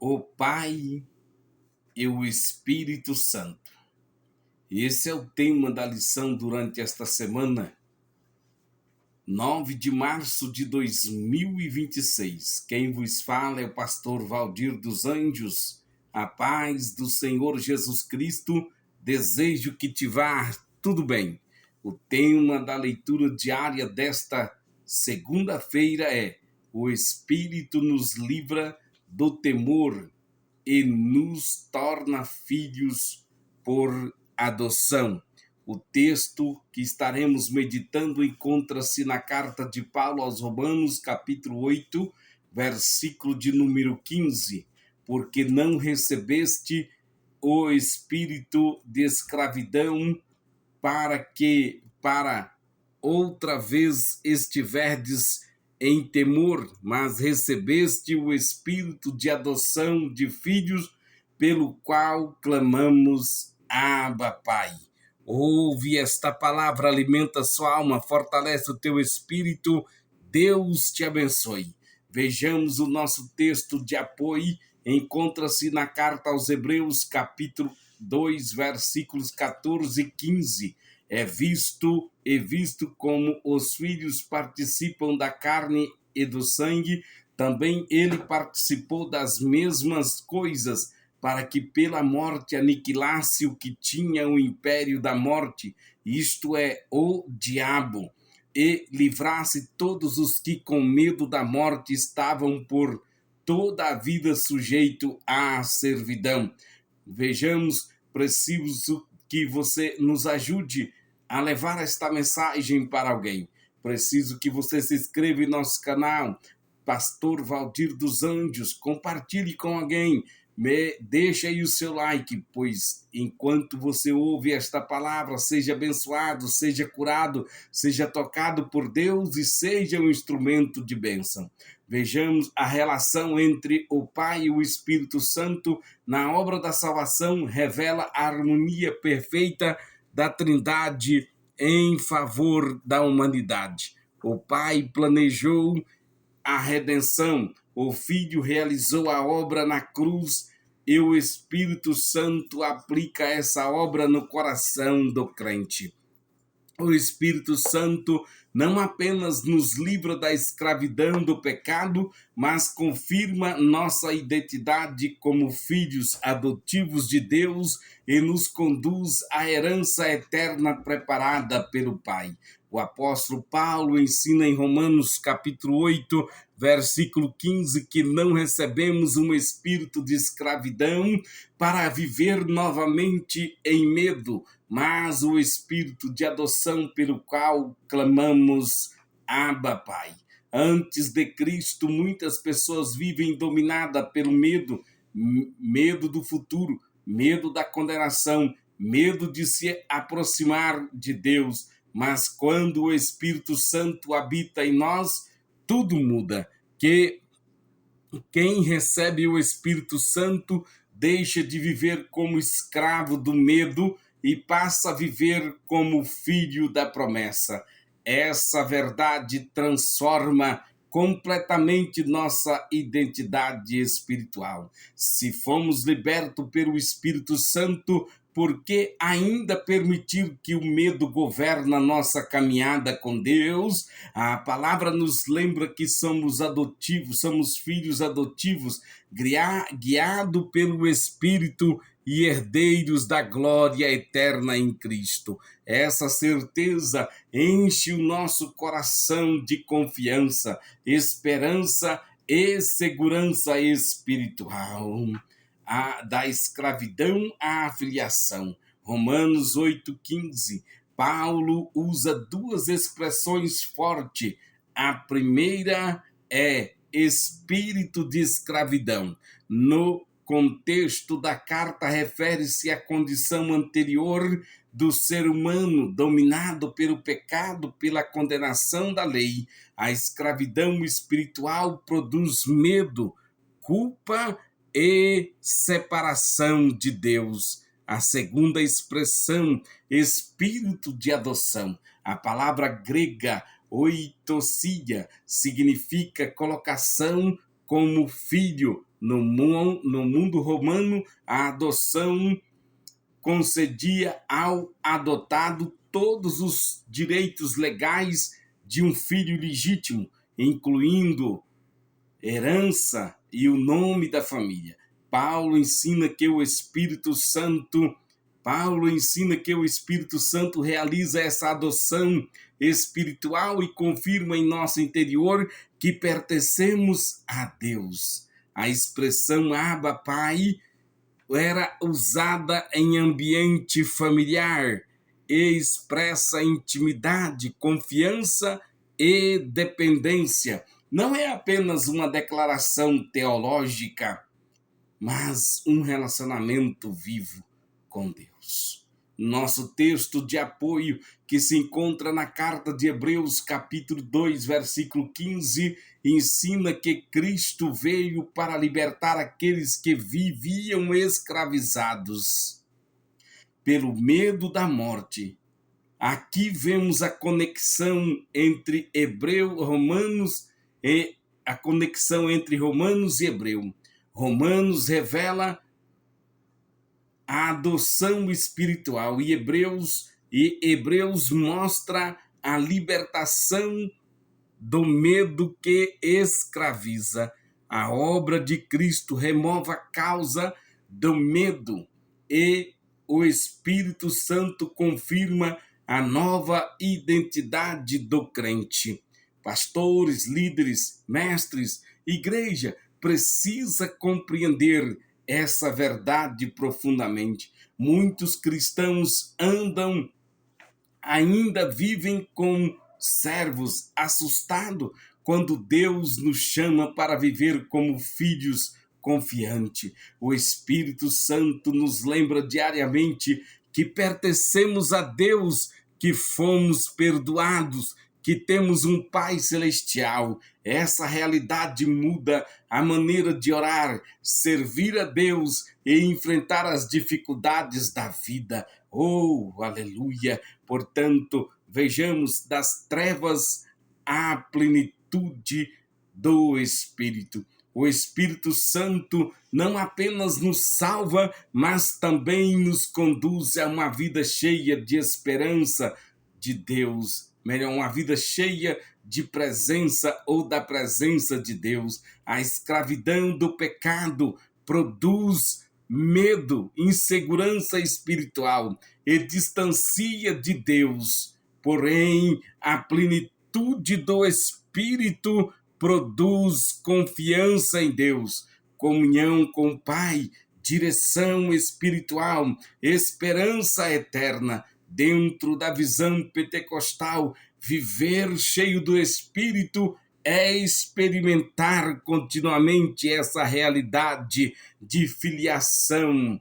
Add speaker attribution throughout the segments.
Speaker 1: O Pai e o Espírito Santo. Esse é o tema da lição durante esta semana, 9 de março de 2026. Quem vos fala é o pastor Valdir dos Anjos. A paz do Senhor Jesus Cristo, desejo que te vá tudo bem. O tema da leitura diária desta segunda-feira é: o Espírito nos livra do temor e nos torna filhos por adoção. O texto que estaremos meditando encontra-se na carta de Paulo aos Romanos, capítulo 8, versículo de número 15. Porque não recebeste o espírito de escravidão para outra vez estiverdes em temor, mas recebeste o espírito de adoção de filhos, pelo qual clamamos: Abba, Pai. Ouve esta palavra, alimenta sua alma, fortalece o teu espírito. Deus te abençoe. Vejamos o nosso texto de apoio. Encontra-se na carta aos Hebreus, capítulo 2, versículos 14 e 15. É visto como os filhos participam da carne e do sangue, também ele participou das mesmas coisas, para que pela morte aniquilasse o que tinha o império da morte, isto é, o diabo, e livrasse todos os que com medo da morte estavam por toda a vida sujeito à servidão. Vejamos, preciso que você nos ajude a levar esta mensagem para alguém. Preciso que você se inscreva em nosso canal, Pastor Valdir dos Anjos, compartilhe com alguém, deixa aí o seu like, pois enquanto você ouve esta palavra, seja abençoado, seja curado, seja tocado por Deus e seja um instrumento de bênção. Vejamos a relação entre o Pai e o Espírito Santo na obra da salvação, revela a harmonia perfeita da Trindade em favor da humanidade. O Pai planejou a redenção, o Filho realizou a obra na cruz e o Espírito Santo aplica essa obra no coração do crente. O Espírito Santo não apenas nos livra da escravidão do pecado, mas confirma nossa identidade como filhos adotivos de Deus e nos conduz à herança eterna preparada pelo Pai. O apóstolo Paulo ensina em Romanos capítulo 8, versículo 15, que não recebemos um espírito de escravidão para viver novamente em medo, mas o espírito de adoção pelo qual clamamos: Abba, Pai. Antes de Cristo, muitas pessoas vivem dominadas pelo medo, medo do futuro, medo da condenação, medo de se aproximar de Deus. Mas quando o Espírito Santo habita em nós, tudo muda. Quem recebe o Espírito Santo deixa de viver como escravo do medo e passa a viver como filho da promessa. Essa verdade transforma completamente nossa identidade espiritual. Se fomos libertos pelo Espírito Santo, por que ainda permitir que o medo governe a nossa caminhada com Deus? A palavra nos lembra que somos adotivos, somos filhos adotivos, guiados pelo Espírito e herdeiros da glória eterna em Cristo. Essa certeza enche o nosso coração de confiança, esperança e segurança espiritual. Da escravidão à filiação. Romanos 8,15. Paulo usa duas expressões fortes. A primeira é espírito de escravidão. No contexto da carta, refere-se à condição anterior do ser humano, dominado pelo pecado, pela condenação da lei. A escravidão espiritual produz medo, culpa e separação de Deus. A segunda expressão, espírito de adoção. A palavra grega oitosia significa colocação como filho, No mundo romano, a adoção concedia ao adotado todos os direitos legais de um filho legítimo, incluindo herança e o nome da família. Paulo ensina que o Espírito Santo realiza essa adoção espiritual e confirma em nosso interior que pertencemos a Deus. A expressão Abba Pai era usada em ambiente familiar e expressa intimidade, confiança e dependência. Não é apenas uma declaração teológica, mas um relacionamento vivo com Deus. Nosso texto de apoio, que se encontra na carta de Hebreus, capítulo 2, versículo 15, ensina que Cristo veio para libertar aqueles que viviam escravizados pelo medo da morte. Aqui vemos a conexão entre Romanos e Hebreu. Romanos revela a adoção espiritual e Hebreus mostra a libertação do medo que escraviza. A obra de Cristo remove a causa do medo e o Espírito Santo confirma a nova identidade do crente. Pastores, líderes, mestres, igreja precisa compreender essa verdade profundamente. Muitos cristãos ainda vivem como servos, assustados quando Deus nos chama para viver como filhos confiantes. O Espírito Santo nos lembra diariamente que pertencemos a Deus, que fomos perdoados, que temos um Pai Celestial. Essa realidade muda a maneira de orar, servir a Deus e enfrentar as dificuldades da vida. Oh, aleluia! Portanto, vejamos das trevas à plenitude do Espírito. O Espírito Santo não apenas nos salva, mas também nos conduz a uma vida cheia de esperança de Deus. Melhor, uma vida cheia de presença ou da presença de Deus. A escravidão do pecado produz medo, insegurança espiritual e distancia de Deus. Porém, a plenitude do Espírito produz confiança em Deus, comunhão com o Pai, direção espiritual, esperança eterna. Dentro da visão pentecostal, viver cheio do Espírito é experimentar continuamente essa realidade de filiação.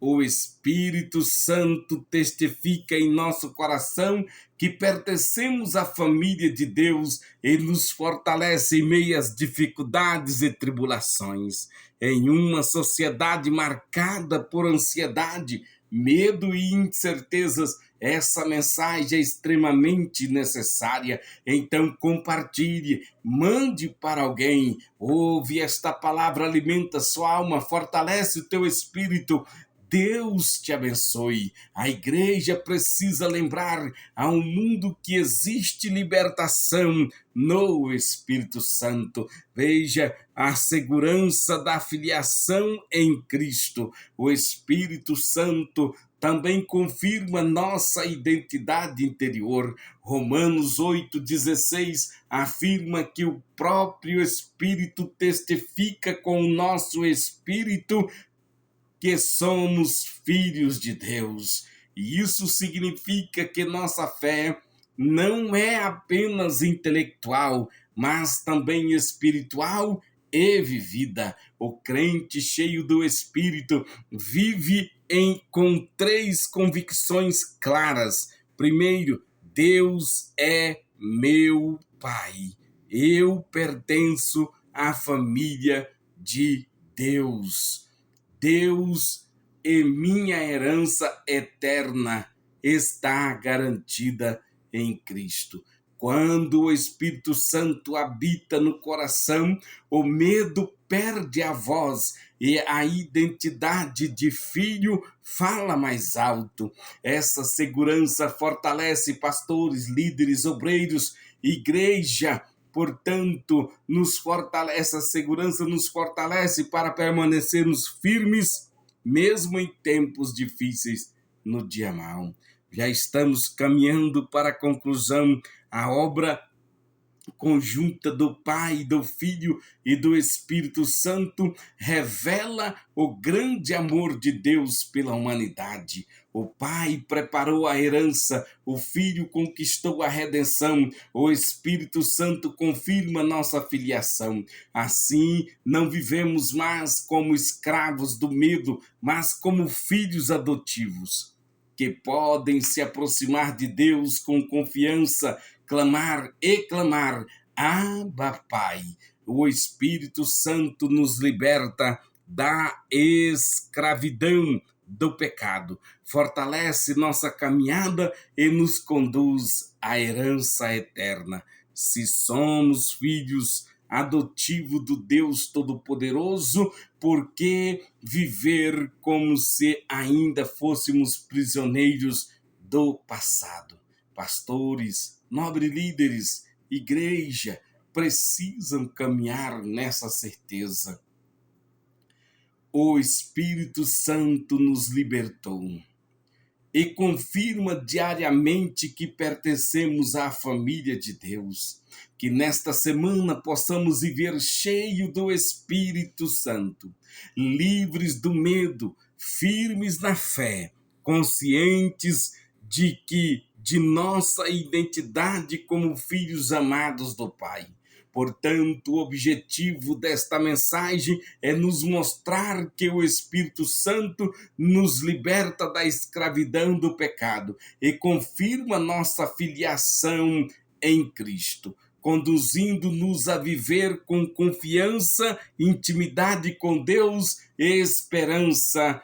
Speaker 1: O Espírito Santo testifica em nosso coração que pertencemos à família de Deus e nos fortalece em meio às dificuldades e tribulações. Em uma sociedade marcada por ansiedade, medo e incertezas, essa mensagem é extremamente necessária. Então compartilhe, mande para alguém. Ouve esta palavra, alimenta sua alma, fortalece o teu espírito. Deus te abençoe. A igreja precisa lembrar ao mundo que existe libertação no Espírito Santo. Veja a segurança da filiação em Cristo. O Espírito Santo também confirma nossa identidade interior. Romanos 8,16 afirma que o próprio Espírito testifica com o nosso espírito que somos filhos de Deus. E isso significa que nossa fé não é apenas intelectual, mas também espiritual e vivida. O crente cheio do Espírito vive com 3 convicções claras. Primeiro, Deus é meu Pai. Eu pertenço à família de Deus. Deus e minha herança eterna está garantida em Cristo. Quando o Espírito Santo habita no coração, o medo perde a voz e a identidade de filho fala mais alto. Essa segurança fortalece pastores, líderes, obreiros, igreja. Portanto, essa segurança nos fortalece para permanecermos firmes, mesmo em tempos difíceis no dia mau. Já estamos caminhando para a conclusão. A obra conjunta do Pai, do Filho e do Espírito Santo revela o grande amor de Deus pela humanidade. O Pai preparou a herança, o Filho conquistou a redenção, o Espírito Santo confirma nossa filiação. Assim, não vivemos mais como escravos do medo, mas como filhos adotivos, que podem se aproximar de Deus com confiança, clamar e clamar: Abba, Pai. O Espírito Santo nos liberta da escravidão do pecado, fortalece nossa caminhada e nos conduz à herança eterna. Se somos filhos adotivo do Deus Todo-Poderoso, por que viver como se ainda fôssemos prisioneiros do passado? Pastores, nobres líderes, igreja, precisam caminhar nessa certeza. O Espírito Santo nos libertou e confirma diariamente que pertencemos à família de Deus. Que nesta semana possamos viver cheio do Espírito Santo, livres do medo, firmes na fé, conscientes de nossa identidade como filhos amados do Pai. Portanto, o objetivo desta mensagem é nos mostrar que o Espírito Santo nos liberta da escravidão do pecado e confirma nossa filiação em Cristo, conduzindo-nos a viver com confiança, intimidade com Deus e esperança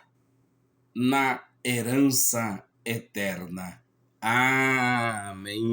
Speaker 1: na herança eterna. Amém.